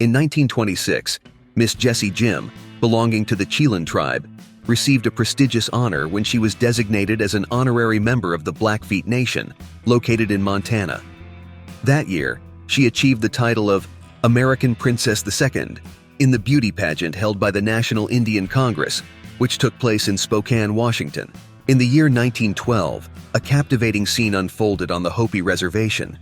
In 1926, Miss Jessie Jim, belonging to the Chelan tribe, received a prestigious honor when she was designated as an honorary member of the Blackfeet Nation, located in Montana. That year, she achieved the title of American Princess II in the beauty pageant held by the National Indian Congress, which took place in Spokane, Washington. In the year 1912, a captivating scene unfolded on the Hopi Reservation.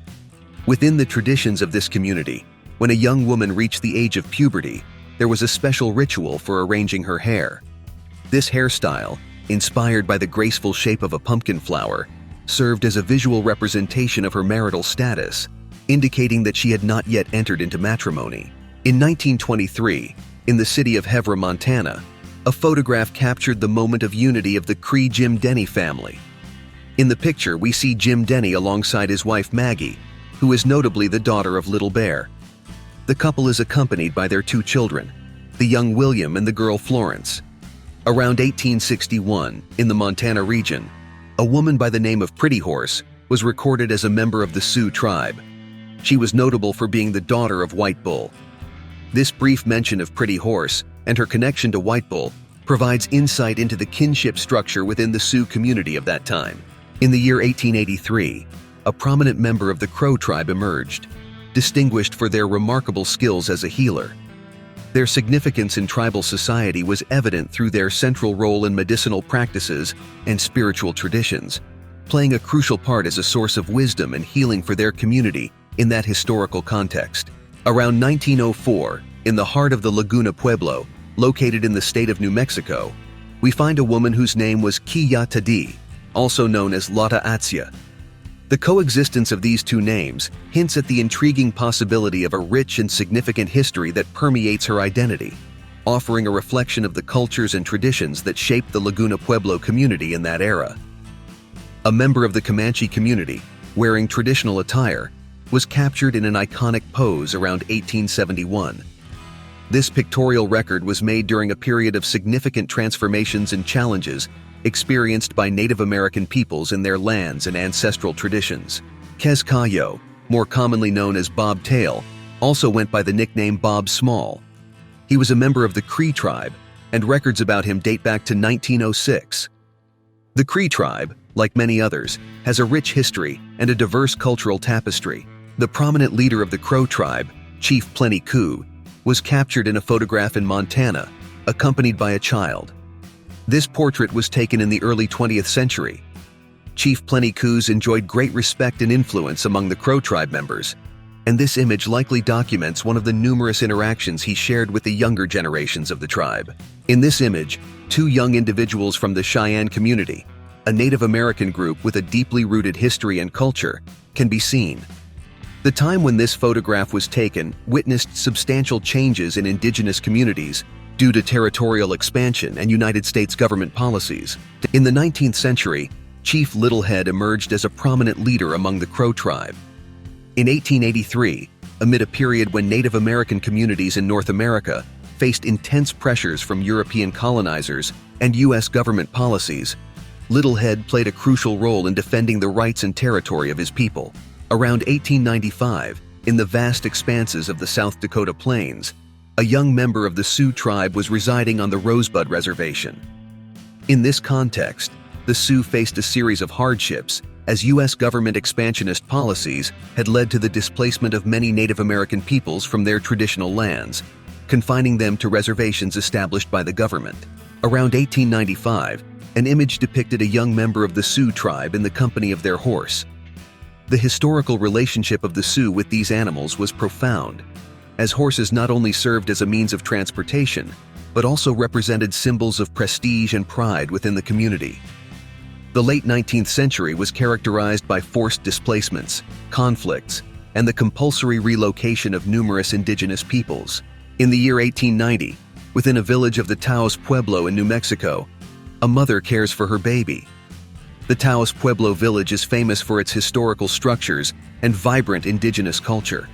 Within the traditions of this community, when a young woman reached the age of puberty, there was a special ritual for arranging her hair. This hairstyle, inspired by the graceful shape of a pumpkin flower, served as a visual representation of her marital status, indicating that she had not yet entered into matrimony. In 1923, in the city of Hevra, Montana, a photograph captured the moment of unity of the Cree Jim Denny family. In the picture, we see Jim Denny alongside his wife Maggie, who is notably the daughter of Little Bear. The couple is accompanied by their two children, the young William and the girl Florence. Around 1861, in the Montana region, a woman by the name of Pretty Horse was recorded as a member of the Sioux tribe. She was notable for being the daughter of White Bull. This brief mention of Pretty Horse and her connection to White Bull provides insight into the kinship structure within the Sioux community of that time. In the year 1883, a prominent member of the Crow tribe emerged, distinguished for their remarkable skills as a healer. Their significance in tribal society was evident through their central role in medicinal practices and spiritual traditions, playing a crucial part as a source of wisdom and healing for their community in that historical context. Around 1904, in the heart of the Laguna Pueblo, located in the state of New Mexico, we find a woman whose name was Kiya Tadi, also known as Lata Atsia. The coexistence of these two names hints at the intriguing possibility of a rich and significant history that permeates her identity, offering a reflection of the cultures and traditions that shaped the Laguna Pueblo community in that era. A member of the Comanche community, wearing traditional attire, was captured in an iconic pose around 1871. This pictorial record was made during a period of significant transformations and challenges experienced by Native American peoples in their lands and ancestral traditions. Kezcayo, more commonly known as Bob Tail, also went by the nickname Bob Small. He was a member of the Cree tribe, and records about him date back to 1906. The Cree tribe, like many others, has a rich history and a diverse cultural tapestry. The prominent leader of the Crow tribe, Chief Plenty Coups, was captured in a photograph in Montana, accompanied by a child. This portrait was taken in the early 20th century. Chief Plenty Coups enjoyed great respect and influence among the Crow tribe members, and this image likely documents one of the numerous interactions he shared with the younger generations of the tribe. In this image, two young individuals from the Cheyenne community, a Native American group with a deeply rooted history and culture, can be seen. The time when this photograph was taken witnessed substantial changes in indigenous communities due to territorial expansion and United States government policies. In the 19th century, Chief Littlehead emerged as a prominent leader among the Crow tribe. In 1883, amid a period when Native American communities in North America faced intense pressures from European colonizers and U.S. government policies, Littlehead played a crucial role in defending the rights and territory of his people. Around 1895, in the vast expanses of the South Dakota Plains, a young member of the Sioux tribe was residing on the Rosebud Reservation. In this context, the Sioux faced a series of hardships as U.S. government expansionist policies had led to the displacement of many Native American peoples from their traditional lands, confining them to reservations established by the government. Around 1895, an image depicted a young member of the Sioux tribe in the company of their horse. The historical relationship of the Sioux with these animals was profound, as horses not only served as a means of transportation, but also represented symbols of prestige and pride within the community. The late 19th century was characterized by forced displacements, conflicts, and the compulsory relocation of numerous indigenous peoples. In the year 1890, within a village of the Taos Pueblo in New Mexico, a mother cares for her baby. The Taos Pueblo village is famous for its historical structures and vibrant indigenous culture.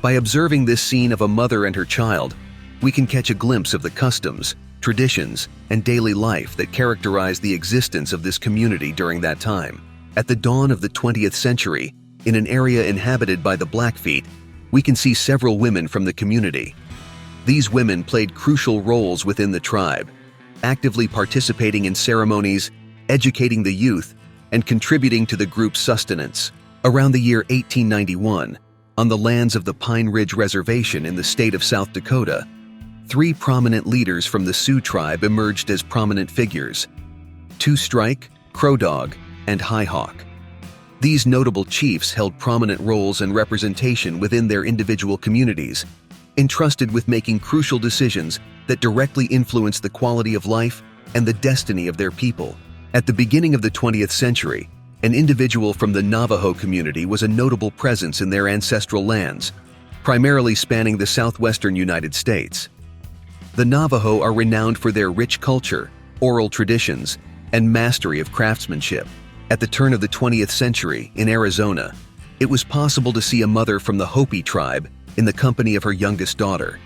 By observing this scene of a mother and her child, we can catch a glimpse of the customs, traditions, and daily life that characterized the existence of this community during that time. At the dawn of the 20th century, in an area inhabited by the Blackfeet, we can see several women from the community. These women played crucial roles within the tribe, actively participating in ceremonies, educating the youth, and contributing to the group's sustenance. Around the year 1891, on the lands of the Pine Ridge Reservation in the state of South Dakota, 3 prominent leaders from the Sioux tribe emerged as prominent figures: Two Strike, Crow Dog, and High Hawk. These notable chiefs held prominent roles and representation within their individual communities, entrusted with making crucial decisions that directly influenced the quality of life and the destiny of their people. At the beginning of the 20th century, an individual from the Navajo community was a notable presence in their ancestral lands, primarily spanning the southwestern United States. The Navajo are renowned for their rich culture, oral traditions, and mastery of craftsmanship. At the turn of the 20th century, in Arizona, it was possible to see a mother from the Hopi tribe in the company of her youngest daughter.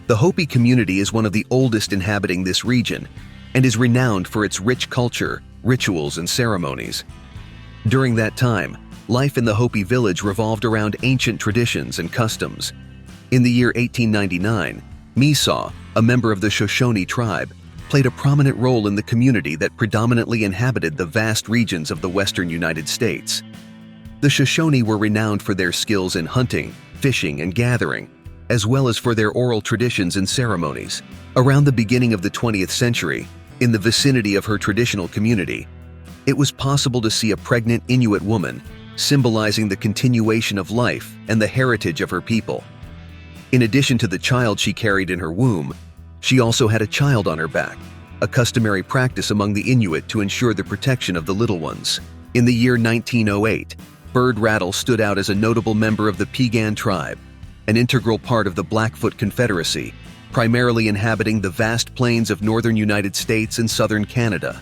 The Hopi community is one of the oldest inhabiting this region and is renowned for its rich culture, rituals, and ceremonies. During that time, life in the Hopi village revolved around ancient traditions and customs. In the year 1899, Misaw, a member of the Shoshone tribe, played a prominent role in the community that predominantly inhabited the vast regions of the western United States. The Shoshone were renowned for their skills in hunting, fishing, and gathering, as well as for their oral traditions and ceremonies. Around the beginning of the 20th century, in the vicinity of her traditional community, it was possible to see a pregnant Inuit woman, symbolizing the continuation of life and the heritage of her people. In addition to the child she carried in her womb, she also had a child on her back, a customary practice among the Inuit to ensure the protection of the little ones. In the year 1908, Bird Rattle stood out as a notable member of the Piegan tribe, an integral part of the Blackfoot Confederacy, primarily inhabiting the vast plains of northern United States and southern Canada.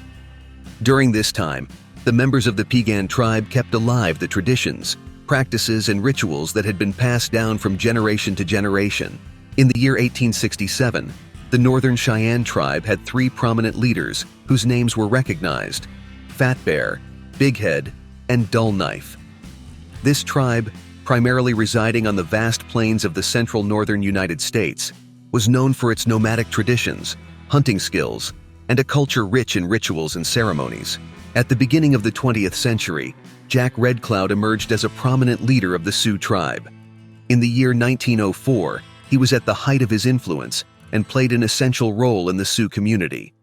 During this time, the members of the Piegan tribe kept alive the traditions, practices, and rituals that had been passed down from generation to generation. In the year 1867, the Northern Cheyenne tribe had 3 prominent leaders whose names were recognized: Fat Bear, Big Head, and Dull Knife. This tribe, primarily residing on the vast plains of the central northern United States, was known for its nomadic traditions, hunting skills, and a culture rich in rituals and ceremonies. At the beginning of the 20th century, Jack Red Cloud emerged as a prominent leader of the Sioux tribe. In the year 1904, he was at the height of his influence and played an essential role in the Sioux community.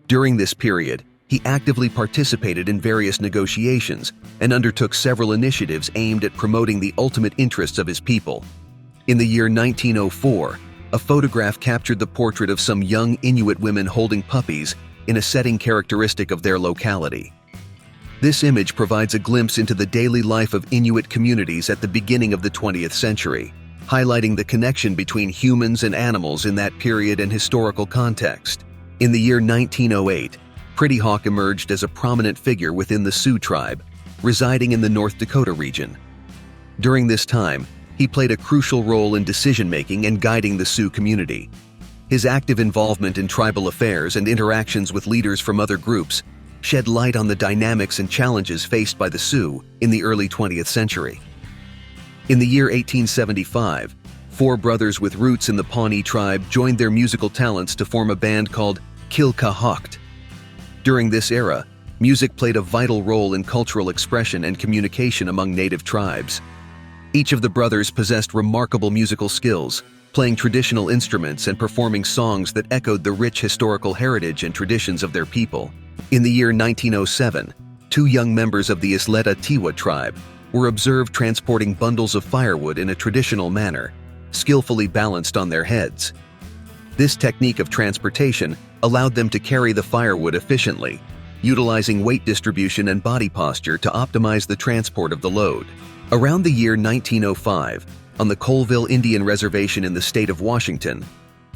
During this period, he actively participated in various negotiations and undertook several initiatives aimed at promoting the ultimate interests of his people. In the year 1904, a photograph captured the portrait of some young Inuit women holding puppies in a setting characteristic of their locality. This image provides a glimpse into the daily life of Inuit communities at the beginning of the 20th century, highlighting the connection between humans and animals in that period and historical context. In the year 1908, Pretty Hawk emerged as a prominent figure within the Sioux tribe, residing in the North Dakota region. During this time, he played a crucial role in decision-making and guiding the Sioux community. His active involvement in tribal affairs and interactions with leaders from other groups shed light on the dynamics and challenges faced by the Sioux in the early 20th century. In the year 1875, 4 brothers with roots in the Pawnee tribe joined their musical talents to form a band called Kilka-Hawkt. During this era, music played a vital role in cultural expression and communication among native tribes. Each of the brothers possessed remarkable musical skills, playing traditional instruments and performing songs that echoed the rich historical heritage and traditions of their people. In the year 1907, 2 young members of the Isleta Tiwa tribe were observed transporting bundles of firewood in a traditional manner, skillfully balanced on their heads. This technique of transportation allowed them to carry the firewood efficiently, utilizing weight distribution and body posture to optimize the transport of the load. Around the year 1905, on the Colville Indian Reservation in the state of Washington,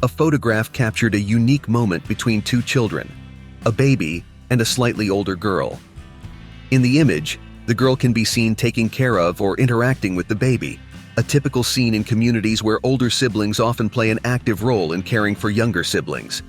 a photograph captured a unique moment between 2 children, a baby and a slightly older girl. In the image, the girl can be seen taking care of or interacting with the baby, a typical scene in communities where older siblings often play an active role in caring for younger siblings.